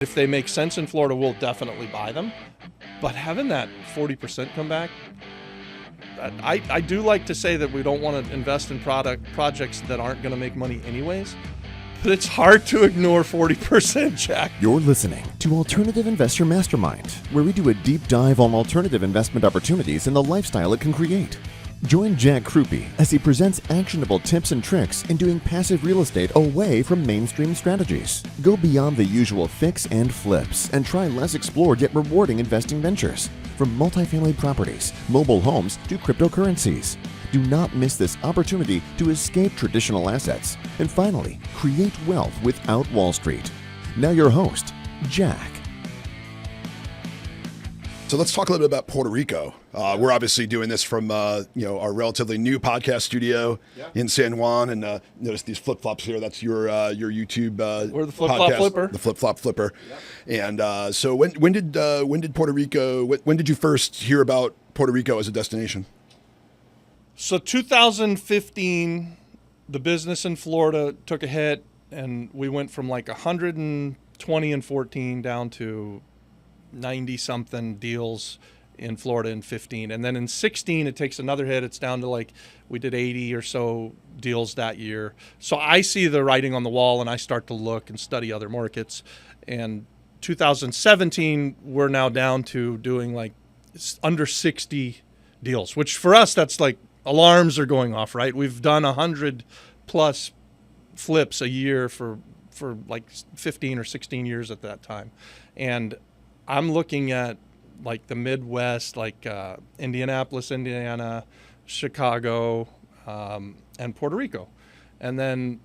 If they make sense in Florida, we'll definitely buy them. But having that 40% come back, I do like to say that we don't want to invest in projects that aren't going to make money anyways. But it's hard to ignore 40%, Jack. You're listening to Alternative Investor Mastermind, where we do a deep dive on alternative investment opportunities and the lifestyle it can create. Join Jack Krupe as he presents actionable tips and tricks in doing passive real estate away from mainstream strategies. Go beyond the usual fix and flips and try less explored yet rewarding investing ventures. From multifamily properties, mobile homes to cryptocurrencies. Do not miss this opportunity to escape traditional assets and finally create wealth without Wall Street. Now your host, Jack. So let's talk a little bit about Puerto Rico. We're obviously doing this from our relatively new podcast studio in San Juan, and notice these flip flops here. That's your YouTube. We're the Flip Flop Flipper. The Flip Flop Flipper. Yep. And so when did Puerto Rico? When did you first hear about Puerto Rico as a destination? So 2015, the business in Florida took a hit, and we went from like 120 in 14 down to 90-something deals in Florida in 15. And then in 16, it takes another hit. It's down to like, we did 80 or so deals that year. So I see the writing on the wall, and I start to look and study other markets. And 2017, we're now down to doing like under 60 deals, which for us, that's like alarms are going off, right? We've done 100 plus flips a year for like 15 or 16 years at that time. And I'm looking at like the Midwest, like Indianapolis, Indiana, Chicago, and Puerto Rico. And then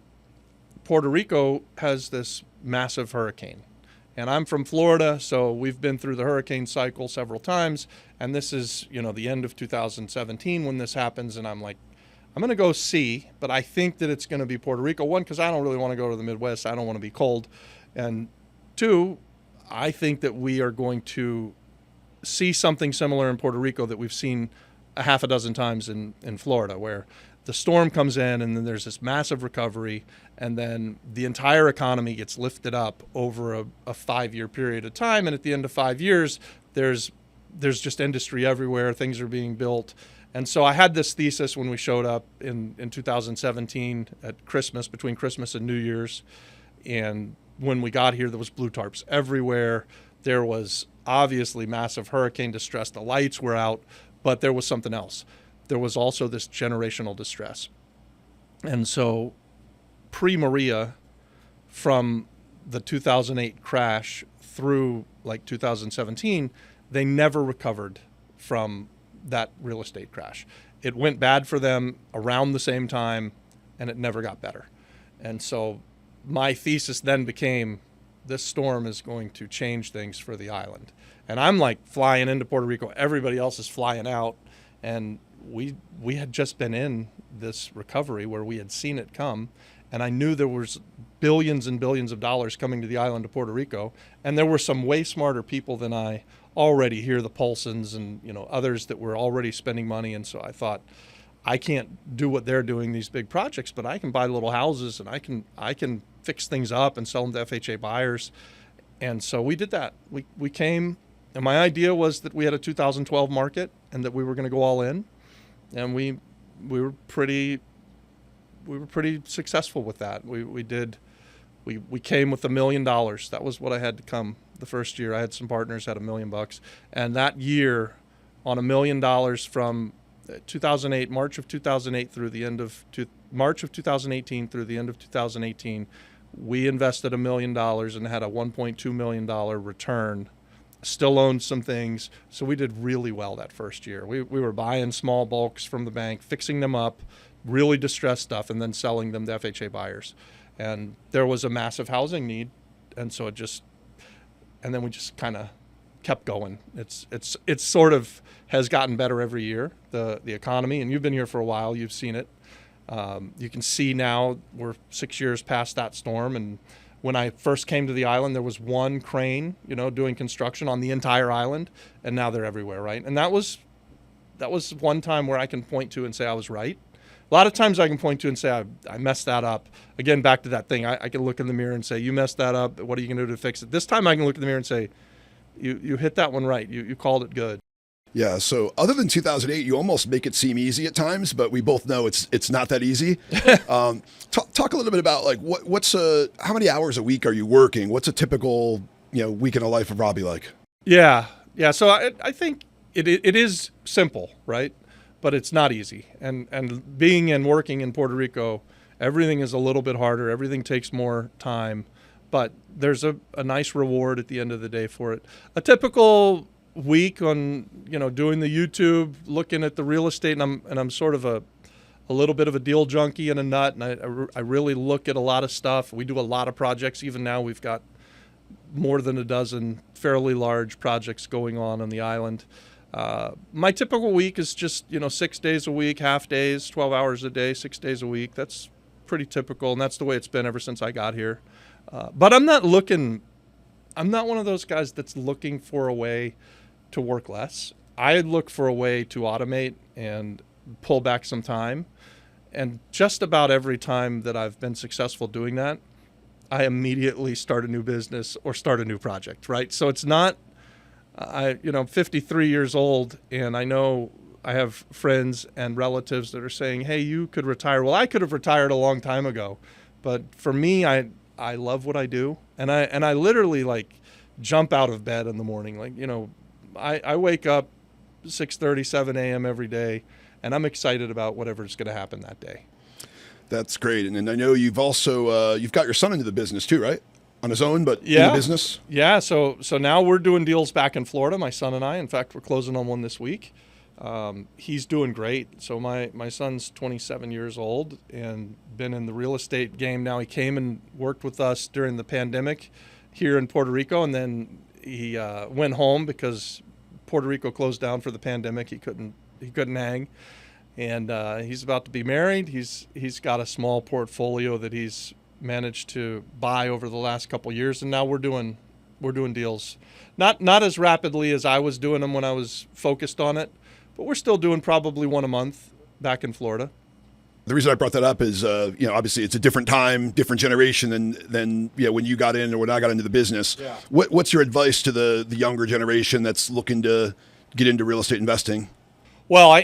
Puerto Rico has this massive hurricane. And I'm from Florida, so we've been through the hurricane cycle several times. And this is, the end of 2017 when this happens. And I'm like, I'm going to go see, but I think that it's going to be Puerto Rico. One, because I don't really want to go to the Midwest. I don't want to be cold. And two, I think that we are going to see something similar in Puerto Rico that we've seen a half a dozen times in Florida, where the storm comes in and then there's this massive recovery, and then the entire economy gets lifted up over a 5-year period of time. And at the end of 5 years, there's just industry everywhere. Things are being built. And so I had this thesis when we showed up in 2017 at Christmas, between Christmas and New Year's. And when we got here, there was blue tarps everywhere. There was obviously massive hurricane distress. The lights were out, but there was something else. There was also this generational distress. And so pre-Maria, from the 2008 crash through like 2017, they never recovered from that real estate crash. It went bad for them around the same time, and it never got better. And so my thesis then became, this storm is going to change things for the island. And I'm like flying into Puerto Rico. Everybody else is flying out. And we had just been in this recovery where we had seen it come. And I knew there was billions and billions of dollars coming to the island of Puerto Rico. And there were some way smarter people than I already here, the Paulsons and others that were already spending money. And so I thought, I can't do what they're doing, these big projects, but I can buy little houses and I can fix things up and sell them to FHA buyers. And so we did that. We came, and my idea was that we had a 2012 market and that we were going to go all in. And we were pretty successful with that. We came with $1 million. That was what I had to come the first year. I had some partners had $1 million, and that year, on $1 million from 2008, March of 2008 through the end of March of 2018 through the end of 2018, we invested $1 million and had a $1.2 million return. Still owned some things, so we did really well that first year. We were buying small bulks from the bank, fixing them up, really distressed stuff, and then selling them to FHA buyers. And there was a massive housing need, and so and then we just kind of kept going. It's sort of has gotten better every year, the economy, and you've been here for a while, you've seen it. You can see now we're 6 years past that storm, and when I first came to the island, there was one crane, doing construction on the entire island, and now they're everywhere, right? And that was one time where I can point to and say I was right, A lot of times I can point to and say, I messed that up. Again, back to that thing. I can look in the mirror and say, you messed that up. What are you going to do to fix it? This time I can look in the mirror and say, you hit that one right. You called it good. Yeah. So other than 2008, you almost make it seem easy at times, but we both know it's not that easy. Talk a little bit about like how many hours a week are you working? What's a typical week in the life of Robbie like? Yeah. So I think it is simple, right? But it's not easy. And being and working in Puerto Rico, everything is a little bit harder. Everything takes more time, but there's a nice reward at the end of the day for it. A typical week on doing the YouTube, looking at the real estate, and I'm sort of a little bit of a deal junkie and a nut, and I really look at a lot of stuff. We do a lot of projects. Even now we've got more than a dozen fairly large projects going on the island. My typical week is just 6 days a week, half days, 12 hours a day, 6 days a week. That's pretty typical, and that's the way it's been ever since I got here. But I'm not one of those guys that's looking for a way to work less. I look for a way to automate and pull back some time. And just about every time that I've been successful doing that, I immediately start a new business or start a new project, right? So it's not, I'm 53 years old, and I know I have friends and relatives that are saying, hey, you could retire. Well, I could have retired a long time ago. But for me, I love what I do. And I literally like jump out of bed in the morning. Like, I wake up 6:30, 7 a.m. every day, and I'm excited about whatever's going to happen that day. That's great. And I know you've also, you've got your son into the business too, right? On his own, but in the business? Yeah. So now we're doing deals back in Florida, my son and I. In fact, we're closing on one this week. He's doing great. So my son's 27 years old and been in the real estate game now. He came and worked with us during the pandemic here in Puerto Rico, and then he went home because Puerto Rico closed down for the pandemic. He couldn't hang. And he's about to be married. He's got a small portfolio that he's managed to buy over the last couple of years, and now we're doing deals, not as rapidly as I was doing them when I was focused on it, but we're still doing probably one a month back in Florida. The reason I brought that up is, obviously it's a different time, different generation than when you got in or when I got into the business. Yeah. What's your advice to the younger generation that's looking to get into real estate investing? Well,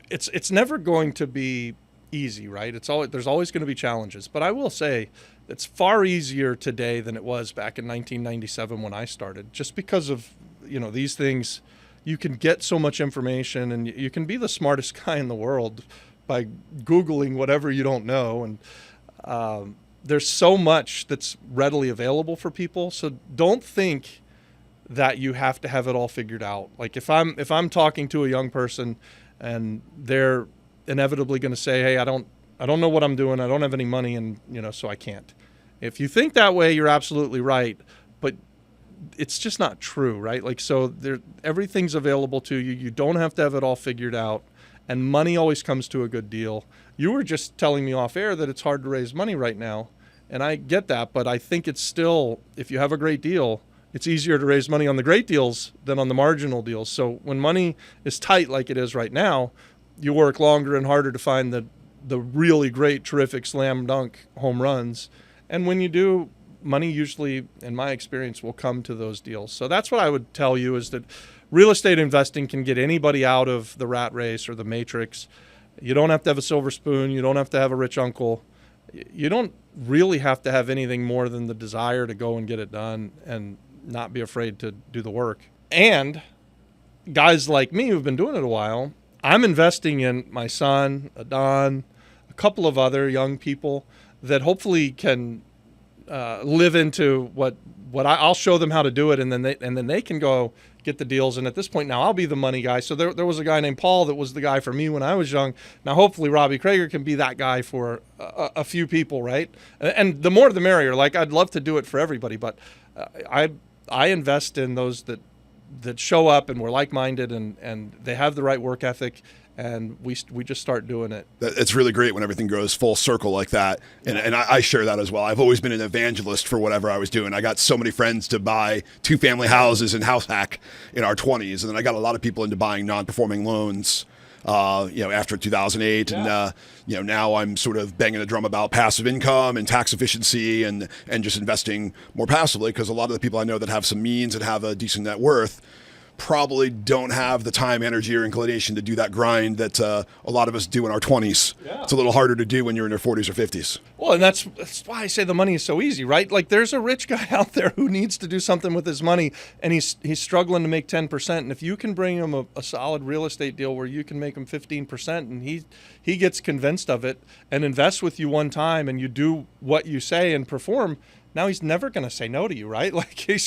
it's never going to be easy, right? There's always going to be challenges, but I will say it's far easier today than it was back in 1997 when I started, just because of these things. You can get so much information, and you can be the smartest guy in the world by Googling whatever you don't know, and there's so much that's readily available for people. So don't think that you have to have it all figured out. Like if I'm talking to a young person and they're inevitably going to say, hey, I don't know what I'm doing. I don't have any money, and so I can't. If you think that way, you're absolutely right, but it's just not true, right? Like, so everything's available to you. You don't have to have it all figured out, and money always comes to a good deal. You were just telling me off air that it's hard to raise money right now, and I get that, but I think it's still, if you have a great deal, it's easier to raise money on the great deals than on the marginal deals. So when money is tight like it is right now, you work longer and harder to find the really great, terrific slam dunk home runs. And when you do, money usually, in my experience, will come to those deals. So that's what I would tell you, is that real estate investing can get anybody out of the rat race or the matrix. You don't have to have a silver spoon. You don't have to have a rich uncle. You don't really have to have anything more than the desire to go and get it done and not be afraid to do the work. And guys like me who've been doing it a while, I'm investing in my son, Adon, a couple of other young people that hopefully can live into what I'll show them how to do it, and then they can go get the deals. And at this point now, I'll be the money guy. So there was a guy named Paul that was the guy for me when I was young. Now hopefully Robbie Crager can be that guy for a few people, right? And the more the merrier. Like, I'd love to do it for everybody, but I invest in those that show up and we're like-minded and they have the right work ethic, and we just start doing it. It's really great when everything goes full circle like that. And I share that as well. I've always been an evangelist for whatever I was doing. I got so many friends to buy 2-family houses and house hack in our 20s. And then I got a lot of people into buying non-performing loans after 2008. Yeah. And, now I'm sort of banging a drum about passive income and tax efficiency and just investing more passively, because a lot of the people I know that have some means and have a decent net worth probably don't have the time, energy, or inclination to do that grind that a lot of us do in our 20s. Yeah. It's a little harder to do when you're in your 40s or 50s. Well, and that's why I say the money is so easy, right? Like, there's a rich guy out there who needs to do something with his money, and he's struggling to make 10%. And if you can bring him a solid real estate deal where you can make him 15%, and he gets convinced of it and invests with you one time, and you do what you say and perform, now he's never going to say no to you, right? Like, you're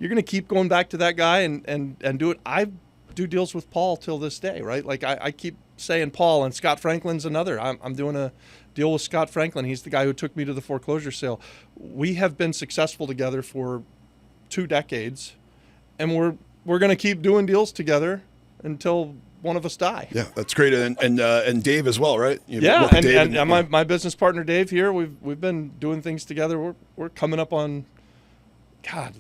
going to keep going back to that guy and do it. I do deals with Paul till this day, right? Like, I keep saying Paul, and Scott Franklin's another. I'm doing a deal with Scott Franklin. He's the guy who took me to the foreclosure sale. We have been successful together for 2 decades, and we're going to keep doing deals together until one of us die. Yeah, that's great. And Dave as well, right? You Yeah, work with Dave and my business partner Dave here. We've been doing things together. We're coming up on,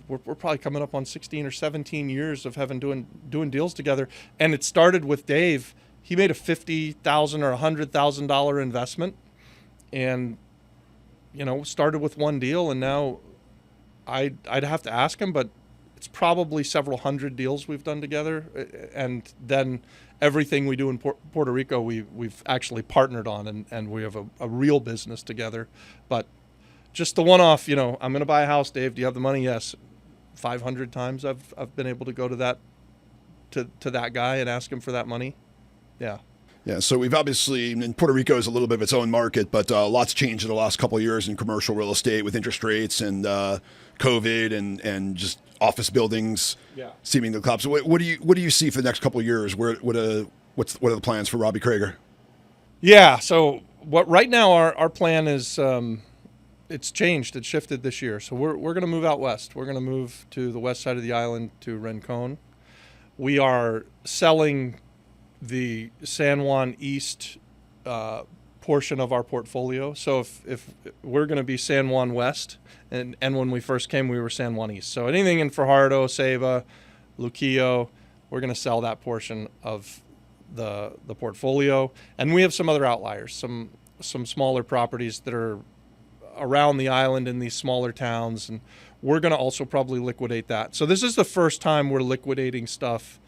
we're probably coming up on 16 or 17 years of doing deals together. And it started with Dave. He made a $50,000 or $100,000 investment, and started with one deal. And now I'd have to ask him, but it's probably several hundred deals we've done together. And then everything we do in Puerto Rico, we've actually partnered on, and we have a real business together. But just the one-off, I'm going to buy a house, Dave. Do you have the money? Yes. 500 times I've been able to go to that guy and ask him for that money. Yeah. Yeah, so we've obviously, and Puerto Rico is a little bit of its own market, but lots changed in the last couple of years in commercial real estate with interest rates and COVID and just office buildings seeming to collapse. So what do you see for the next couple of years? What are the plans for Robbie Crager? Yeah, so right now our plan is it's changed. It's shifted this year. So we're going to move out west. We're going to move to the west side of the island to Rincon. We are selling the San Juan East portion of our portfolio. So if we're going to be San Juan West, and when we first came, we were San Juan East. So anything in Fajardo, Ceiba, Luquillo, we're going to sell that portion of the portfolio. And we have some other outliers, some smaller properties that are around the island in these smaller towns, and we're going to also probably liquidate that. So this is the first time we're liquidating stuff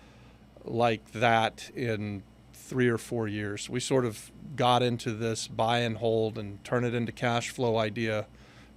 like that in 3 or 4 years. We sort of got into this buy and hold and turn it into cash flow idea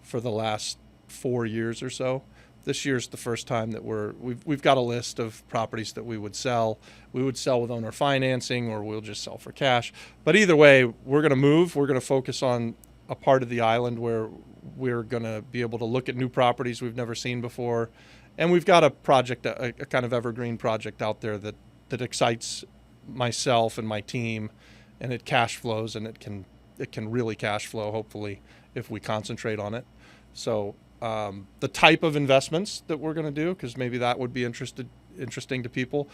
for the last 4 years or so. This year's the first time that we've got a list of properties that we would sell. We would sell with owner financing, or we'll just sell for cash. But either way, we're going to move. We're going to focus on a part of the island where we're going to be able to look at new properties we've never seen before. And we've got a project, a kind of evergreen project out there that excites myself and my team, and it cash flows, and it can really cash flow, hopefully, if we concentrate on it. So the type of investments that we're going to do, because maybe that would be interesting to people.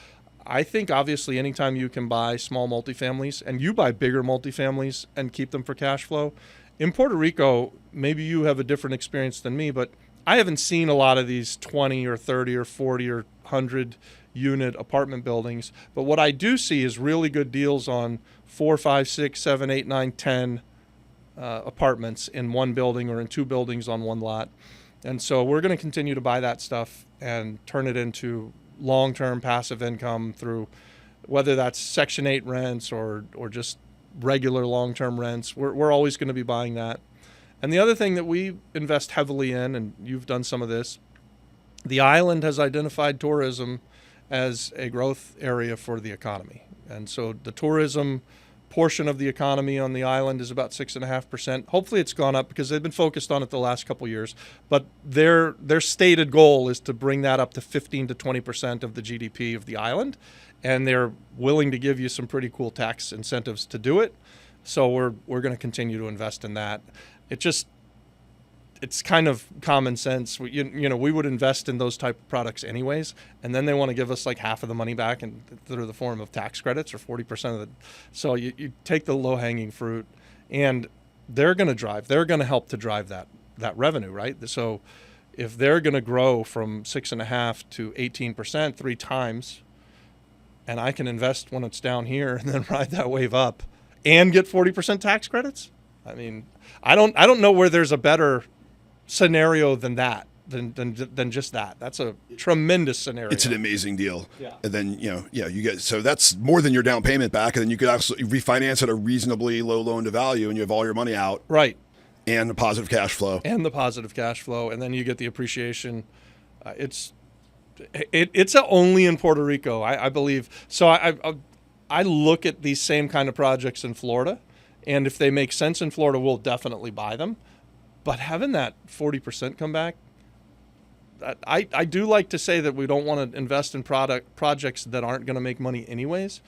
I think obviously anytime you can buy small multifamilies and you buy bigger multifamilies and keep them for cash flow. In Puerto Rico, maybe you have a different experience than me, but I haven't seen a lot of these 20 or 30 or 40 or 100 unit apartment buildings. But what I do see is really good deals on 4, 5, 6, 7, 8, 9, 10 apartments in one building or in 2 buildings on one lot. And so we're going to continue to buy that stuff and turn it into long-term passive income through whether that's Section 8 rents or just regular long-term rents. We're always going to be buying that. And the other thing that we invest heavily in, and you've done some of this, the island has identified tourism as a growth area for the economy. And so the tourism portion of the economy on the island is about 6.5%. Hopefully it's gone up because they've been focused on it the last couple of years. But their stated goal is to bring that up to 15 to 20% of the GDP of the island. And they're willing to give you some pretty cool tax incentives to do it. So we're going to continue to invest in that. It's kind of common sense. We would invest in those type of products anyways, and then they want to give us like half of the money back and through the form of tax credits or 40% of it. So you take the low-hanging fruit, and they're going to help to drive that revenue, right? So if they're going to grow from 6.5% to 18% 3 times, and I can invest when it's down here and then ride that wave up and get 40% tax credits. I mean, I don't know where there's a better scenario than that, than just that. That's a tremendous scenario. It's an amazing deal. Yeah. And then, you get, so that's more than your down payment back. And then you could also refinance at a reasonably low loan to value and you have all your money out. Right. And the positive cash flow. And then you get the appreciation. It's only in Puerto Rico, I believe. So I look at these same kind of projects in Florida, and if they make sense in Florida, we'll definitely buy them. But having that 40% come back, I do like to say that we don't want to invest in projects that aren't going to make money anyways.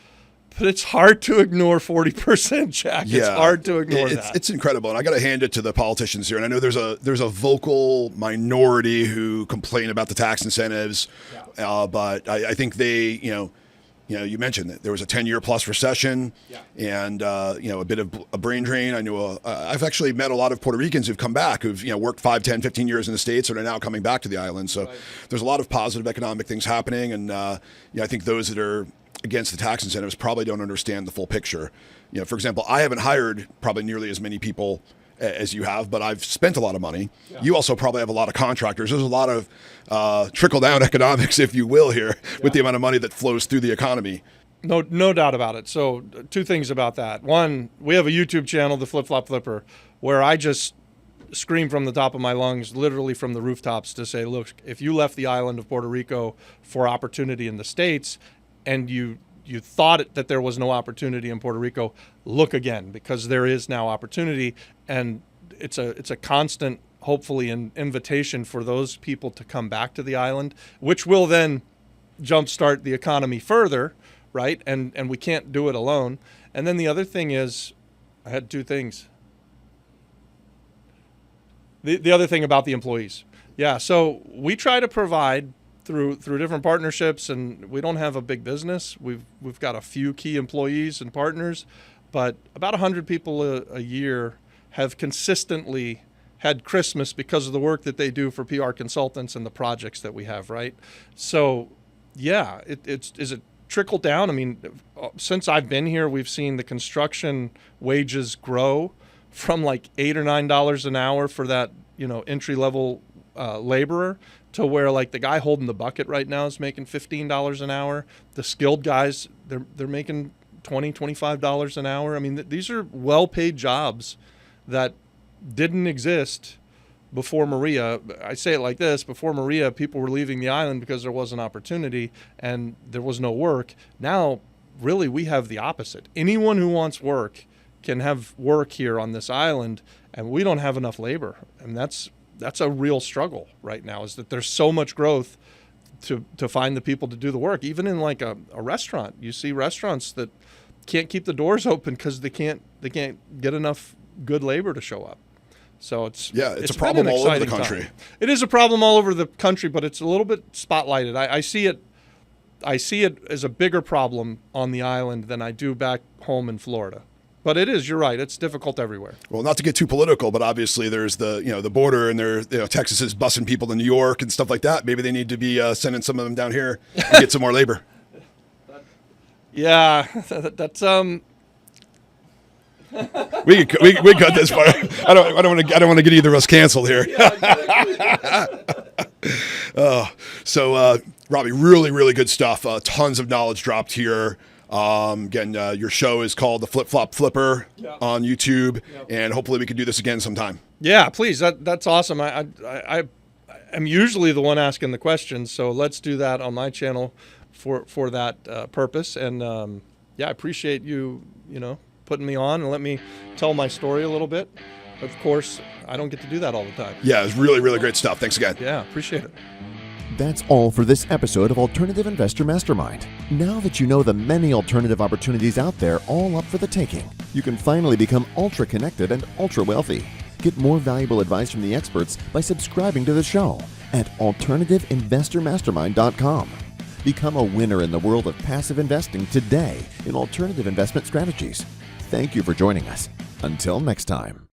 But it's hard to ignore 40%, Jack. Yeah, it's hard to ignore that. It's incredible. And I got to hand it to the politicians here. And I know there's a vocal minority who complain about the tax incentives. Yeah. But I think they, you mentioned that there was a 10-year plus recession. Yeah. And, a bit of a brain drain. I know I've actually met a lot of Puerto Ricans who've come back, who've, worked 5, 10, 15 years in the States and are now coming back to the island. So there's a lot of positive economic things happening. And, I think those that are against the tax incentives probably don't understand the full picture. For example, I haven't hired probably nearly as many people as you have, but I've spent a lot of money. Yeah. You also probably have a lot of contractors. There's a lot of trickle-down economics, if you will, here with the amount of money that flows through the economy. No doubt about it. So 2 things about that. One, we have a YouTube channel, The Flip Flop Flipper, where I just scream from the top of my lungs, literally from the rooftops, to say, look, if you left the island of Puerto Rico for opportunity in the States and you thought that there was no opportunity in Puerto Rico, look again, because there is now opportunity. And it's a constant, hopefully, an invitation for those people to come back to the island, which will then jumpstart the economy further, right? And we can't do it alone. And then the other thing is, I had 2 things. The other thing about the employees. Yeah, so we try to provide through different partnerships, and we don't have a big business. We've got a few key employees and partners, but about 100 people a year have consistently had Christmas because of the work that they do for PR consultants and the projects that we have, right? So, yeah, is it trickled down? I mean, since I've been here, we've seen the construction wages grow from like $8 or $9 an hour for that, entry-level laborer, to where like the guy holding the bucket right now is making $15 an hour. The skilled guys, they're making $20, $25 an hour. I mean, these are well-paid jobs that didn't exist before Maria. I say it like this: before Maria, people were leaving the island because there was an opportunity and there was no work. Now, really, we have the opposite. Anyone who wants work can have work here on this island, and we don't have enough labor. And that's a real struggle right now, is that there's so much growth to find the people to do the work. Even in like a restaurant, you see restaurants that can't keep the doors open because they can't get enough good labor to show up. So it's a problem all over the country. Time. It is a problem all over the country, but it's a little bit spotlighted. I see it as a bigger problem on the island than I do back home in Florida. But it is, you're right, it's difficult everywhere. Well, not to get too political, but obviously there's the border, and Texas is busing people to New York and stuff like that. Maybe they need to be sending some of them down here and get some more labor. Yeah, that's we cut this part. I don't want to get either of us canceled here. So Robbie, really, really good stuff. Tons of knowledge dropped here. Again, your show is called The Flip Flop Flipper on YouTube, and hopefully we can do this again sometime. Yeah, please. That's awesome. I am usually the one asking the questions, so let's do that on my channel for that purpose. And I appreciate you putting me on and let me tell my story a little bit. Of course, I don't get to do that all the time. Yeah, it's really, really great stuff. Thanks again. Yeah, appreciate it. That's all for this episode of Alternative Investor Mastermind. Now that you know the many alternative opportunities out there all up for the taking, you can finally become ultra connected and ultra wealthy. Get more valuable advice from the experts by subscribing to the show at AlternativeInvestorMastermind.com. Become a winner in the world of passive investing today in alternative investment strategies. Thank you for joining us. Until next time.